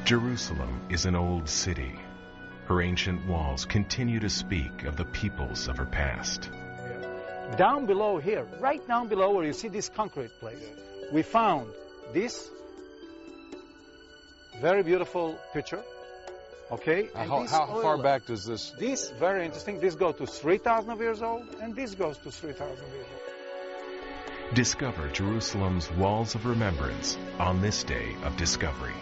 Jerusalem is an old city. Her ancient walls continue to speak of the peoples of her past. Down below here, right down below where you see this concrete place, we found this very beautiful picture. Okay? How far back does this? This, very interesting, this goes to 3,000 years old, and this goes to 3,000 years old. Discover Jerusalem's walls of remembrance on this day of discovery.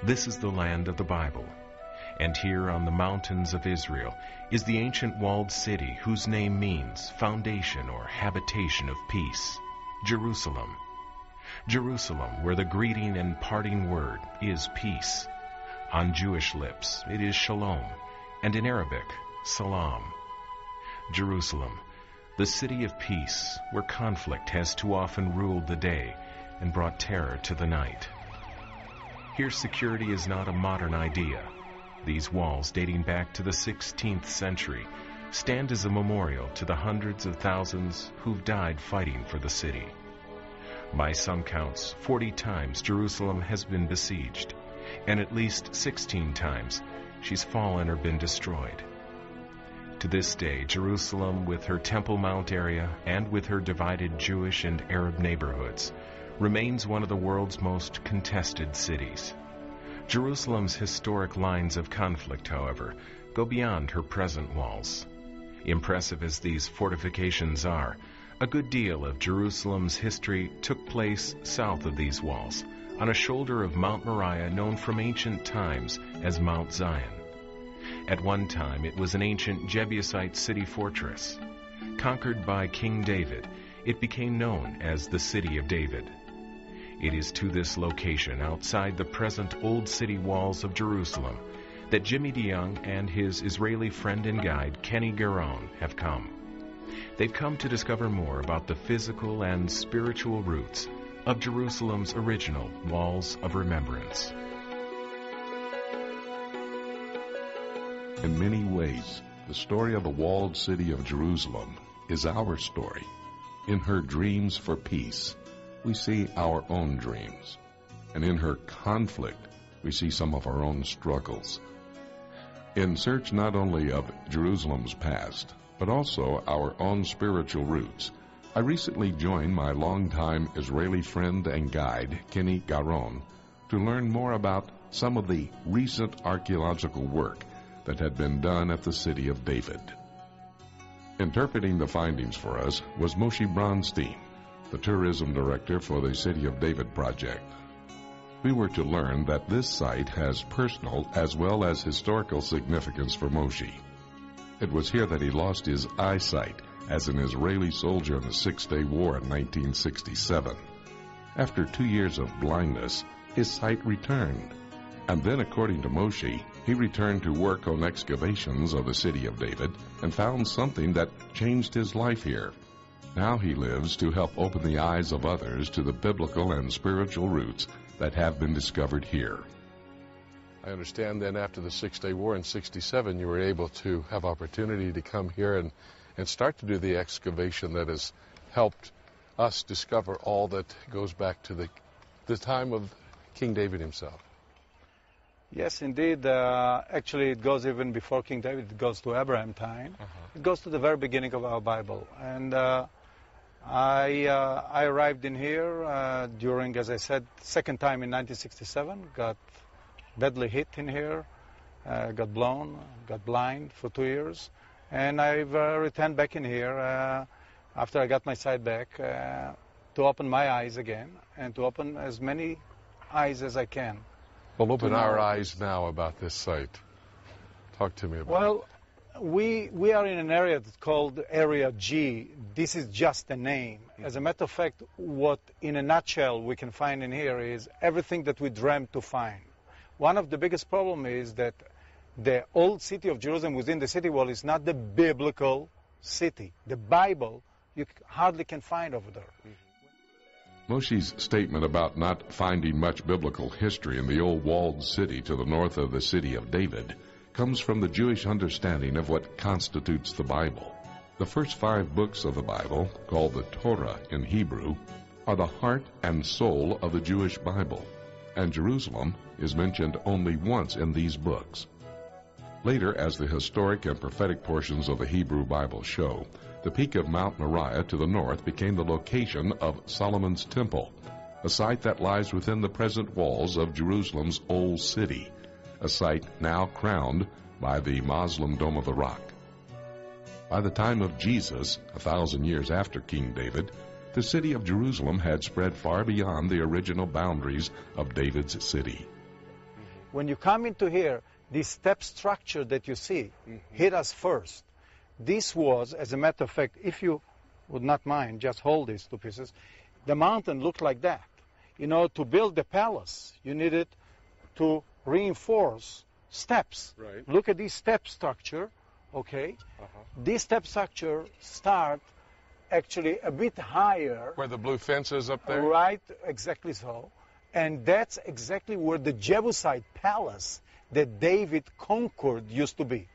This is the land of the Bible, and here on the mountains of Israel is the ancient walled city whose name means foundation or habitation of peace, Jerusalem. Jerusalem, where the greeting and parting word is peace. On Jewish lips it is shalom, and in Arabic, salam. Jerusalem, the city of peace, where conflict has too often ruled the day and brought terror to the night. Here security is not a modern idea. These walls, dating back to the 16th century, stand as a memorial to the hundreds of thousands who've died fighting for the city. By some counts, 40 times Jerusalem has been besieged, and at least 16 times she's fallen or been destroyed. To this day, Jerusalem, with her Temple Mount area and with her divided Jewish and Arab neighborhoods, remains one of the world's most contested cities. Jerusalem's historic lines of conflict, however, go beyond her present walls. Impressive as these fortifications are, a good deal of Jerusalem's history took place south of these walls, on a shoulder of Mount Moriah known from ancient times as Mount Zion. At one time, it was an ancient Jebusite city fortress. Conquered by King David, it became known as the City of David. It is to this location outside the present old city walls of Jerusalem that Jimmy DeYoung and his Israeli friend and guide Kenny Garon have come. They've come to discover more about the physical and spiritual roots of Jerusalem's original walls of remembrance. In many ways, the story of the walled city of Jerusalem is our story. In her dreams for peace, we see our own dreams. And in her conflict, we see some of our own struggles. In search not only of Jerusalem's past, but also our own spiritual roots, I recently joined my longtime Israeli friend and guide, Kenny Garon, to learn more about some of the recent archaeological work that had been done at the City of David. Interpreting the findings for us was Moshe Bronstein, the tourism director for the City of David project. We were to learn that this site has personal as well as historical significance for Moshe. It was here that he lost his eyesight as an Israeli soldier in the Six-Day War in 1967. After 2 years of blindness, his sight returned. And then, according to Moshe, he returned to work on excavations of the City of David and found something that changed his life here. Now he lives to help open the eyes of others to the biblical and spiritual roots that have been discovered here. I understand then after the Six-Day War in 67, you were able to have opportunity to come here and start to do the excavation that has helped us discover all that goes back to the time of King David himself. Yes, indeed. Actually, it goes even before King David. It goes to Abraham time. It goes to the very beginning of our Bible. And I arrived in here during, as I said, second time in 1967. Got badly hit in here, got blown, got blind for 2 years. And I've returned back in here after I got my sight back to open my eyes again and to open as many eyes as I can. Well, open our eyes now about this site. Talk to me about it. Well, we are in an area that's called Area G. This is just a name. As a matter of fact, what in a nutshell we can find in here is everything that we dreamt to find. One of the biggest problems is that the old city of Jerusalem within the city wall is not the biblical city. The Bible you hardly can find over there. Moshe's statement about not finding much biblical history in the old walled city to the north of the city of David comes from the Jewish understanding of what constitutes the Bible. The first 5 books of the Bible, called the Torah in Hebrew, are the heart and soul of the Jewish Bible, and Jerusalem is mentioned only once in these books. Later, as the historic and prophetic portions of the Hebrew Bible show, the peak of Mount Moriah to the north became the location of Solomon's Temple, a site that lies within the present walls of Jerusalem's Old City, a site now crowned by the Muslim Dome of the Rock. By the time of Jesus, 1,000 years after King David, the city of Jerusalem had spread far beyond the original boundaries of David's city. When you come into here, this step structure that you see hit us first. This was, as a matter of fact, if you would not mind, just hold these 2 pieces. The mountain looked like that. You know, to build the palace, you needed to reinforce steps. Right. Look at this step structure, okay? This step structure start actually a bit higher. Where the blue fence is up there? Right, exactly so. And that's exactly where the Jebusite palace that David conquered used to be.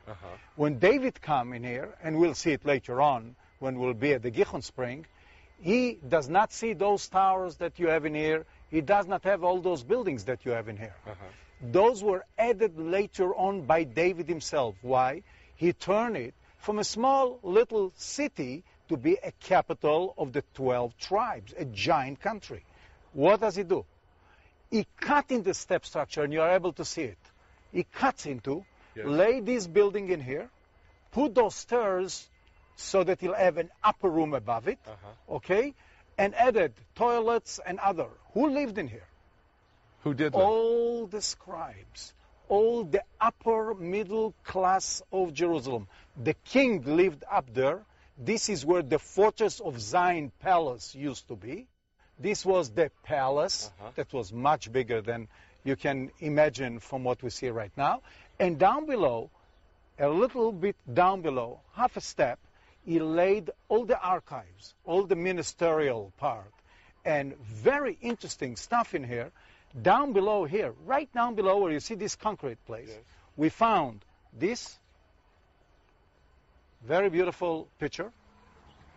When David come in here, and we'll see it later on when we'll be at the Gihon Spring, he does not see those towers that you have in here. He does not have all those buildings that you have in here. Those were added later on by David himself. Why? He turned it from a small little city to be a capital of the 12 tribes, a giant country. What does he do? He cut in the step structure, and you are able to see it. He cuts into, lay this building in here, put those stairs so that he'll have an upper room above it, okay, and added toilets and other. Who lived in here? Who did that? All the scribes, all the upper middle class of Jerusalem. The king lived up there. This is where the fortress of Zion palace used to be. This was the palace that was much bigger than you can imagine from what we see right now. And down below, a little bit down below, half a step, he laid all the archives, all the ministerial part, and very interesting stuff in here. Down below here, right down below where you see this concrete place, we found this very beautiful picture.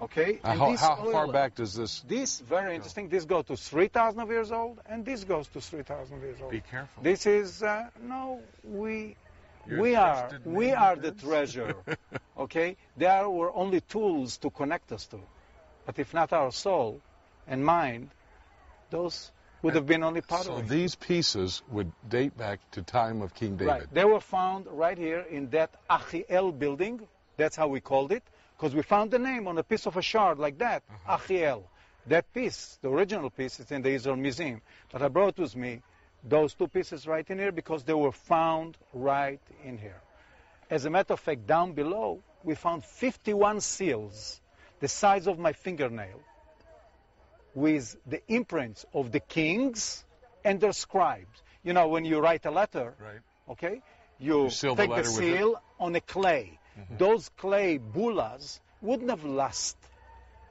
Okay. How far back does this? This very interesting. This goes to 3,000 years old, and this goes to 3,000 years old. Be careful. This is no. We are the treasure. Okay. There were only tools to connect us to, but if not our soul and mind, those would have been only pottery. So these pieces would date back to time of King David. Right. They were found right here in that Achiel building. That's how we called it. Because we found the name on a piece of a shard like that, Achiel. That piece, the original piece, is in the Israel Museum. But I brought with me those 2 pieces right in here because they were found right in here. As a matter of fact, down below, we found 51 seals, the size of my fingernail, with the imprints of the kings and their scribes. You know, when you write a letter, okay, you take the seal on a clay. Those clay bulas wouldn't have lasted,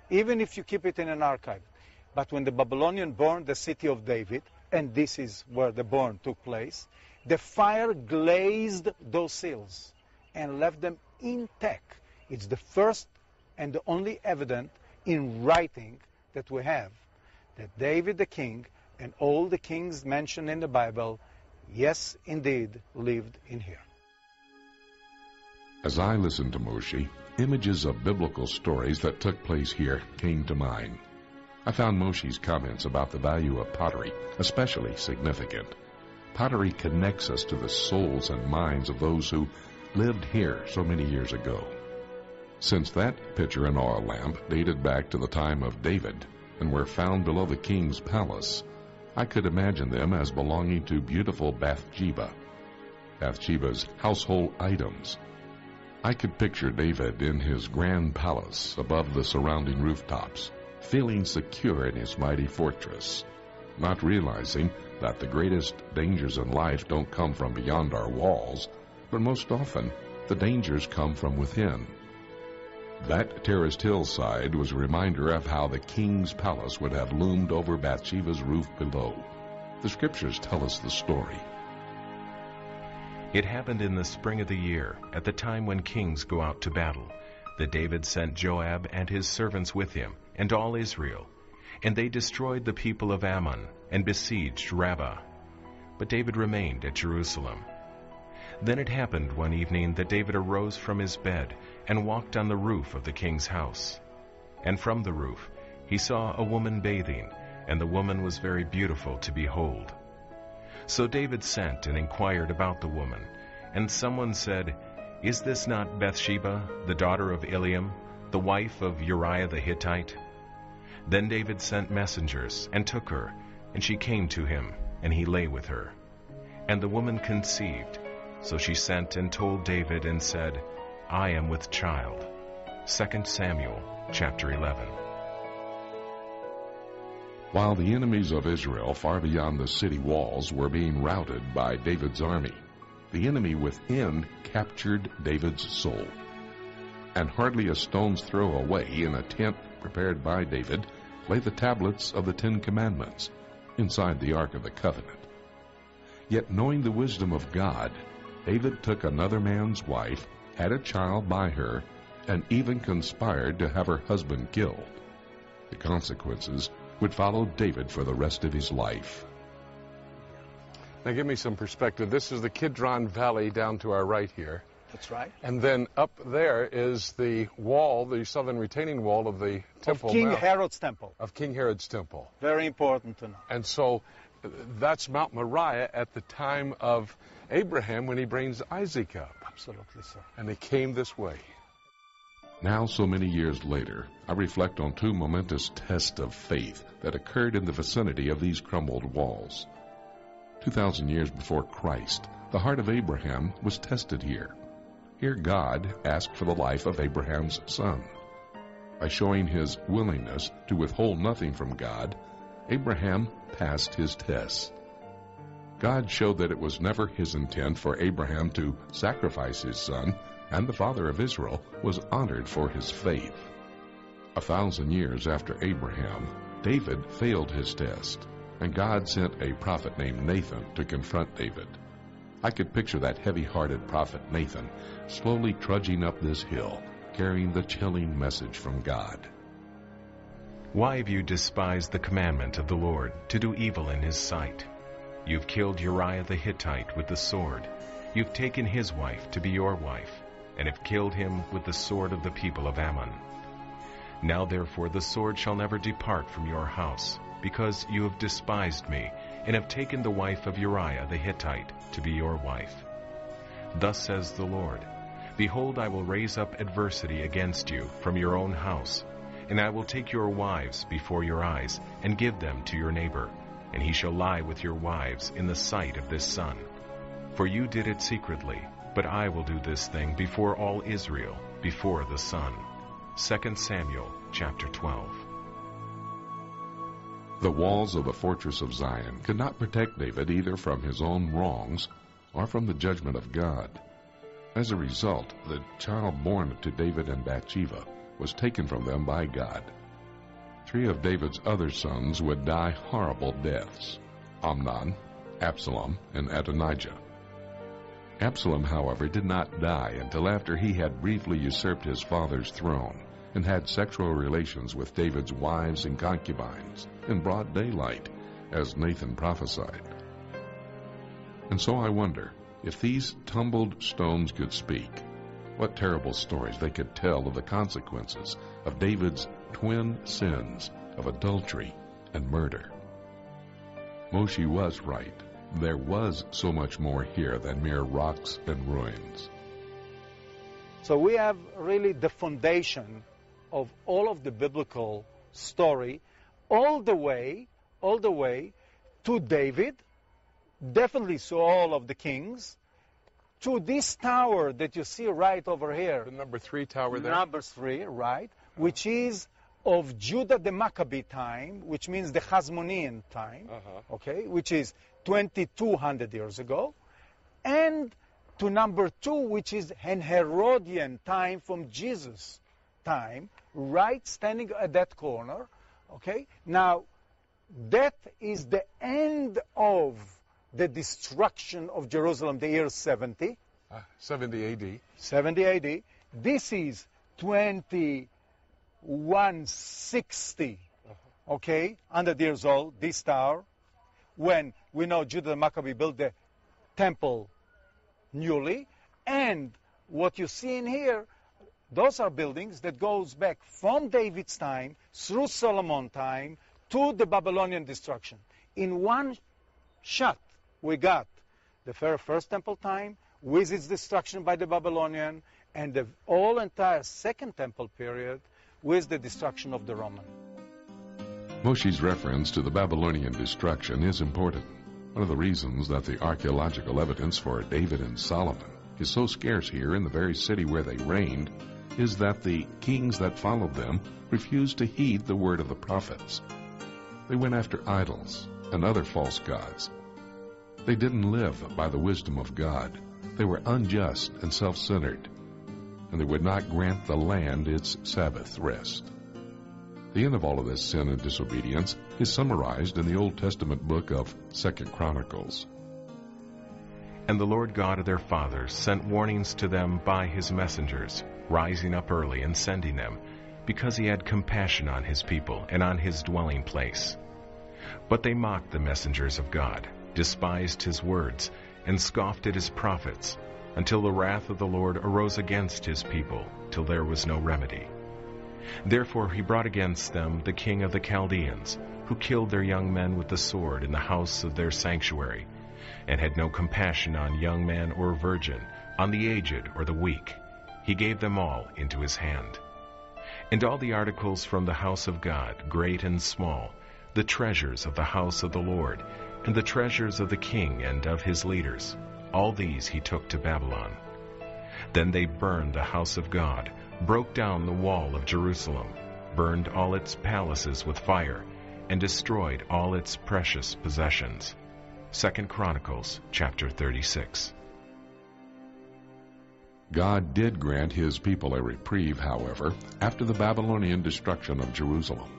even if you keep it in an archive. But when the Babylonian burned the city of David, and this is where the burn took place, the fire glazed those seals and left them intact. It's the first and the only evidence in writing that we have that David the king and all the kings mentioned in the Bible, yes, indeed, lived in here. As I listened to Moshe, images of biblical stories that took place here came to mind. I found Moshe's comments about the value of pottery especially significant. Pottery connects us to the souls and minds of those who lived here so many years ago. Since that pitcher and oil lamp dated back to the time of David and were found below the king's palace, I could imagine them as belonging to beautiful Bathsheba, Bathsheba's household items. I could picture David in his grand palace above the surrounding rooftops, feeling secure in his mighty fortress, not realizing that the greatest dangers in life don't come from beyond our walls, but most often the dangers come from within. That terraced hillside was a reminder of how the king's palace would have loomed over Bathsheba's roof below. The scriptures tell us the story. It happened in the spring of the year, at the time when kings go out to battle, that David sent Joab and his servants with him, and all Israel, and they destroyed the people of Ammon, and besieged Rabbah. But David remained at Jerusalem. Then it happened one evening that David arose from his bed, and walked on the roof of the king's house. And from the roof he saw a woman bathing, and the woman was very beautiful to behold. So David sent and inquired about the woman, and someone said, "Is this not Bathsheba, the daughter of Eliam, the wife of Uriah the Hittite?" Then David sent messengers, and took her, and she came to him, and he lay with her. And the woman conceived, so she sent and told David, and said, "I am with child." 2 Samuel chapter 11. While the enemies of Israel far beyond the city walls were being routed by David's army, the enemy within captured David's soul. And hardly a stone's throw away, in a tent prepared by David, lay the tablets of the 10 Commandments inside the Ark of the Covenant. Yet knowing the wisdom of God, David took another man's wife, had a child by her, and even conspired to have her husband killed. The consequences would follow David for the rest of his life. Now give me some perspective. This is the Kidron Valley down to our right here. That's right. And then up there is the wall, the southern retaining wall of the temple. Of King Mount, Herod's temple. of King Herod's temple. Very important to know. And so that's Mount Moriah at the time of Abraham when he brings Isaac up. Absolutely, sir. And they came this way. Now, so many years later, I reflect on 2 momentous tests of faith that occurred in the vicinity of these crumbled walls. 2,000 years before Christ, the heart of Abraham was tested here. Here God asked for the life of Abraham's son. By showing his willingness to withhold nothing from God, Abraham passed his tests. God showed that it was never his intent for Abraham to sacrifice his son, and the father of Israel was honored for his faith. 1,000 years after Abraham, David failed his test, and God sent a prophet named Nathan to confront David. I could picture that heavy-hearted prophet Nathan slowly trudging up this hill, carrying the chilling message from God. "Why have you despised the commandment of the Lord, to do evil in his sight? You've killed Uriah the Hittite with the sword. You've taken his wife to be your wife, and have killed him with the sword of the people of Ammon. Now therefore the sword shall never depart from your house, because you have despised me, and have taken the wife of Uriah the Hittite to be your wife. Thus says the Lord, Behold, I will raise up adversity against you from your own house, and I will take your wives before your eyes, and give them to your neighbor, and he shall lie with your wives in the sight of this sun. For you did it secretly, but I will do this thing before all Israel, before the sun." 2 Samuel chapter 12. The walls of the fortress of Zion could not protect David either from his own wrongs or from the judgment of God. As a result, the child born to David and Bathsheba was taken from them by God. 3 of David's other sons would die horrible deaths: Amnon, Absalom, and Adonijah. Absalom, however, did not die until after he had briefly usurped his father's throne and had sexual relations with David's wives and concubines in broad daylight, as Nathan prophesied. And so I wonder, if these tumbled stones could speak, what terrible stories they could tell of the consequences of David's twin sins of adultery and murder. Moshe was right. There was so much more here than mere rocks and ruins. So we have really the foundation of all of the biblical story, all the way to David, definitely so all of the kings, to this tower that you see right over here. The number 3 tower there? Number 3, right, which is of Judah the Maccabee time, which means the Hasmonean time, okay, which is 2200 years ago, and to number 2, which is an Herodian time from Jesus' time, right, standing at that corner, okay. Now, that is the end of the destruction of Jerusalem, the year 70. 70 A.D. 70 A.D. This is 2160, okay, 100 years old, this tower, when we know Judah the Maccabee built the temple newly. And what you see in here, those are buildings that goes back from David's time, through Solomon time, to the Babylonian destruction. In one shot, we got the first temple time, with its destruction by the Babylonian, and the whole entire second temple period with the destruction of the Roman. Moshe's reference to the Babylonian destruction is important. One of the reasons that the archaeological evidence for David and Solomon is so scarce here in the very city where they reigned is that the kings that followed them refused to heed the word of the prophets. They went after idols and other false gods. They didn't live by the wisdom of God. They were unjust and self-centered, and they would not grant the land its Sabbath rest. The end of all of this sin and disobedience is summarized in the Old Testament book of 2 Chronicles. And the Lord God of their fathers sent warnings to them by his messengers, rising up early and sending them, because he had compassion on his people and on his dwelling place. But they mocked the messengers of God, despised his words, and scoffed at his prophets, until the wrath of the Lord arose against his people, till there was no remedy. Therefore he brought against them the king of the Chaldeans, who killed their young men with the sword in the house of their sanctuary, and had no compassion on young man or virgin, on the aged or the weak. He gave them all into his hand. And all the articles from the house of God, great and small, the treasures of the house of the Lord, and the treasures of the king and of his leaders, all these he took to Babylon. Then they burned the house of God, broke down the wall of Jerusalem, burned all its palaces with fire, and destroyed all its precious possessions. 2 Chronicles chapter 36. God did grant his people a reprieve, however, after the Babylonian destruction of Jerusalem.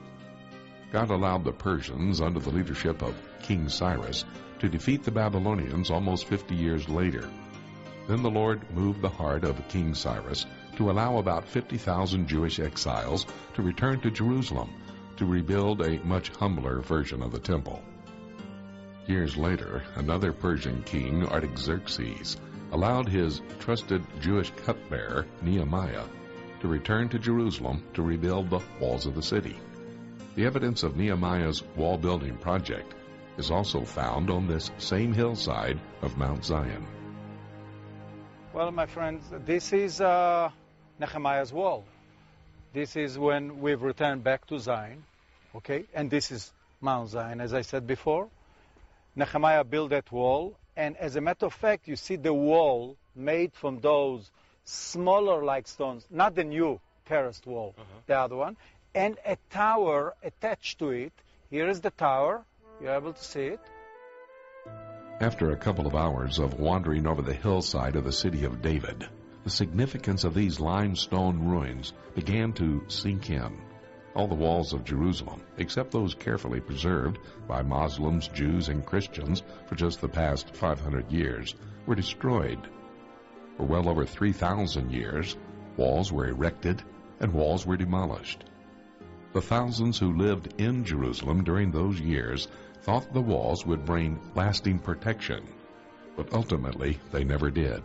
God allowed the Persians, under the leadership of King Cyrus, to defeat the Babylonians almost 50 years later. Then the Lord moved the heart of King Cyrus to allow about 50,000 Jewish exiles to return to Jerusalem to rebuild a much humbler version of the temple. Years later, another Persian king, Artaxerxes, allowed his trusted Jewish cupbearer, Nehemiah, to return to Jerusalem to rebuild the walls of the city. The evidence of Nehemiah's wall-building project is also found on this same hillside of Mount Zion. Well, my friends, this is Nehemiah's wall. This is when we've returned back to Zion, okay? And this is Mount Zion, as I said before. Nehemiah built that wall, and as a matter of fact, you see the wall made from those smaller like stones, not the new terraced wall, the other one, and a tower attached to it. Here is the tower. You're able to see it. After a couple of hours of wandering over the hillside of the city of David, the significance of these limestone ruins began to sink in. All the walls of Jerusalem, except those carefully preserved by Muslims, Jews, and Christians for just the past 500 years, were destroyed. For well over 3,000 years, walls were erected and walls were demolished. The thousands who lived in Jerusalem during those years thought the walls would bring lasting protection, but ultimately they never did.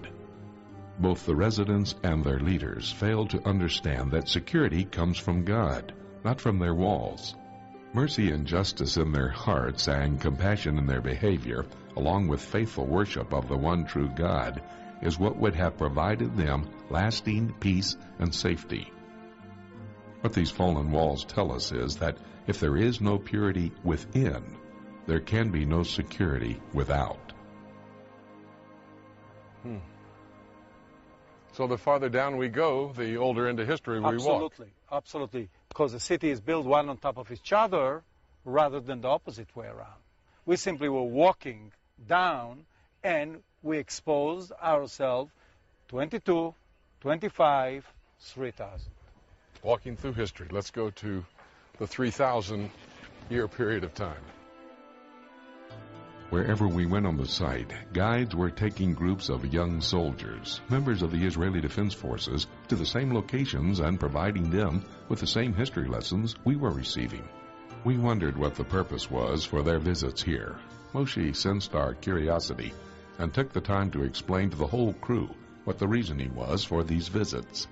Both the residents and their leaders failed to understand that security comes from God, not from their walls. Mercy and justice in their hearts and compassion in their behavior, along with faithful worship of the one true God, is what would have provided them lasting peace and safety. What these fallen walls tell us is that if there is no purity within, there can be no security without. So the farther down we go, the older into history we walk. Absolutely, absolutely. Because the city is built one on top of each other rather than the opposite way around. We simply were walking down and we exposed ourselves 22, 25, 3,000. Walking through history. Let's go to the 3,000-year period of time. Wherever we went on the site, guides were taking groups of young soldiers, members of the Israeli Defense Forces, to the same locations and providing them with the same history lessons we were receiving. We wondered what the purpose was for their visits here. Moshe sensed our curiosity and took the time to explain to the whole crew what the reasoning was for these visits.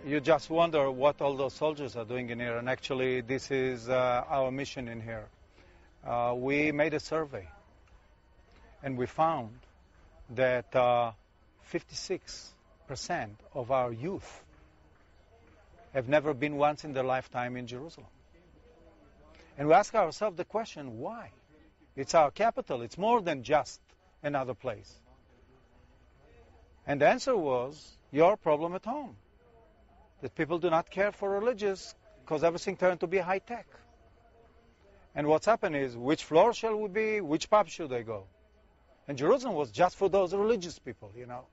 You just wonder what all those soldiers are doing in here, and actually this is our mission in here. We made a survey, and we found that 56% of our youth have never been once in their lifetime in Jerusalem. And we ask ourselves the question, why? It's our capital. It's more than just another place. And the answer was, your problem at home. That people do not care for religious because everything turned to be high-tech. And what's happened is, which floor shall we be? Which pub should I go? And Jerusalem was just for those religious people, you know.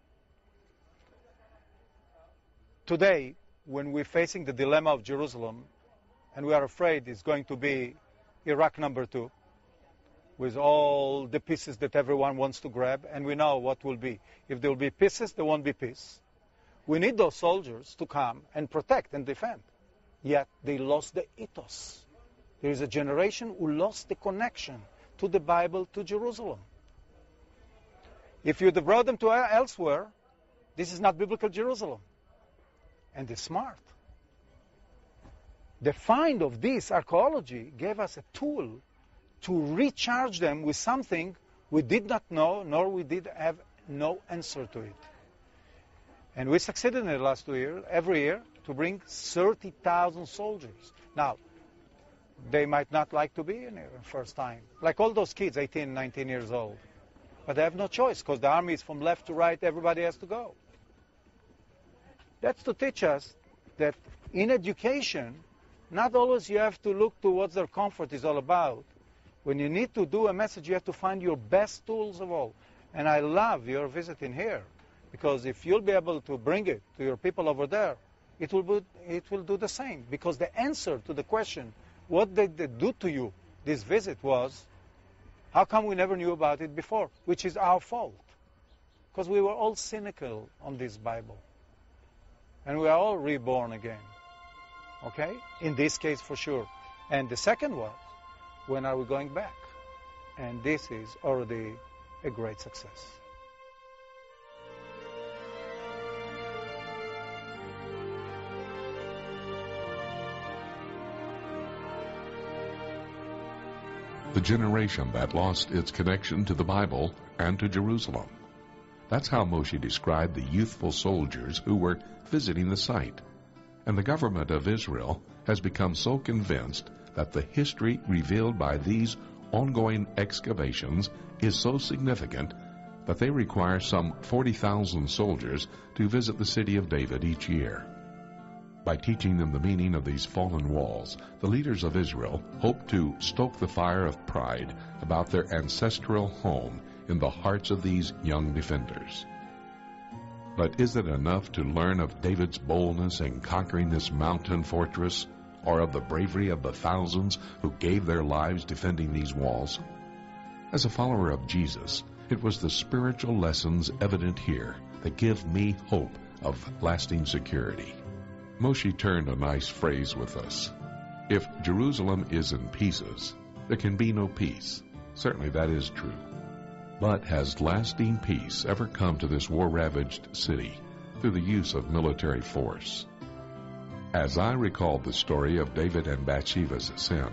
Today, when we're facing the dilemma of Jerusalem, and we are afraid it's going to be Iraq number 2, with all the pieces that everyone wants to grab, and we know what will be. If there will be pieces, there won't be peace. We need those soldiers to come and protect and defend. Yet they lost the ethos. There is a generation who lost the connection to the Bible, to Jerusalem. If you brought them to elsewhere, this is not biblical Jerusalem. And they're smart. The find of this archaeology gave us a tool to recharge them with something we did not know, nor we did have no answer to it. And we succeeded in the last 2 years, every year, to bring 30,000 soldiers. Now, they might not like to be in here the first time. Like all those kids, 18, 19 years old. But they have no choice, because the army is from left to right, everybody has to go. That's to teach us that in education, not always you have to look to what their comfort is all about. When you need to do a message, you have to find your best tools of all. And I love your visit in here, because if you'll be able to bring it to your people over there, it will do the same. Because the answer to the question, what did they do to you, this visit, was, how come we never knew about it before? Which is our fault. Because we were all cynical on this Bible. And we are all reborn again. Okay? In this case, for sure. And the second was, when are we going back? And this is already a great success. The generation that lost its connection to the Bible and to Jerusalem. That's how Moshe described the youthful soldiers who were visiting the site. And the government of Israel has become so convinced that the history revealed by these ongoing excavations is so significant that they require some 40,000 soldiers to visit the city of David each year. By teaching them the meaning of these fallen walls, the leaders of Israel hope to stoke the fire of pride about their ancestral home in the hearts of these young defenders. But is it enough to learn of David's boldness in conquering this mountain fortress, or of the bravery of the thousands who gave their lives defending these walls? As a follower of Jesus, it was the spiritual lessons evident here that give me hope of lasting security. Moshe turned a nice phrase with us. If Jerusalem is in pieces, there can be no peace. Certainly that is true. But has lasting peace ever come to this war-ravaged city through the use of military force? As I recalled the story of David and Bathsheba's sin,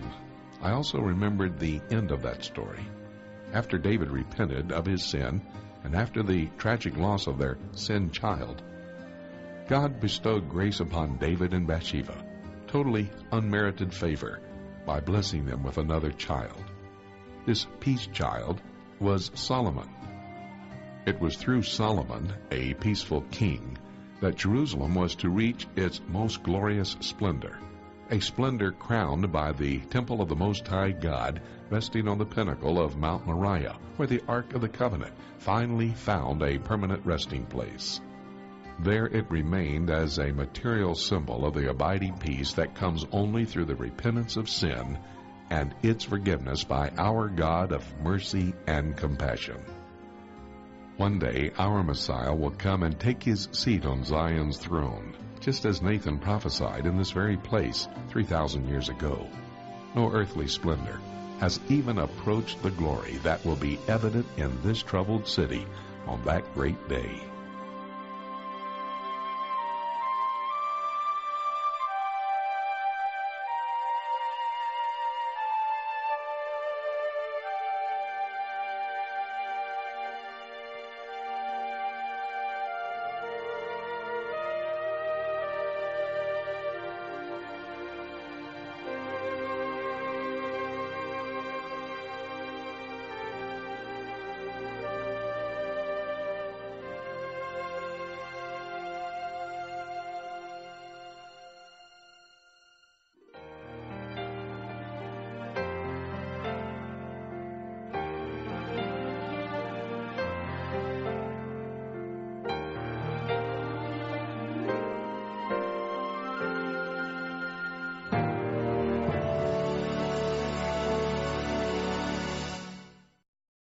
I also remembered the end of that story. After David repented of his sin, and after the tragic loss of their sin child, God bestowed grace upon David and Bathsheba, totally unmerited favor, by blessing them with another child. This peace child was Solomon. It was through Solomon, a peaceful king, that Jerusalem was to reach its most glorious splendor, a splendor crowned by the temple of the Most High God resting on the pinnacle of Mount Moriah, where the Ark of the Covenant finally found a permanent resting place. There it remained as a material symbol of the abiding peace that comes only through the repentance of sin and its forgiveness by our God of mercy and compassion. One day our Messiah will come and take his seat on Zion's throne, just as Nathan prophesied in this very place 3,000 years ago. No earthly splendor has even approached the glory that will be evident in this troubled city on that great day.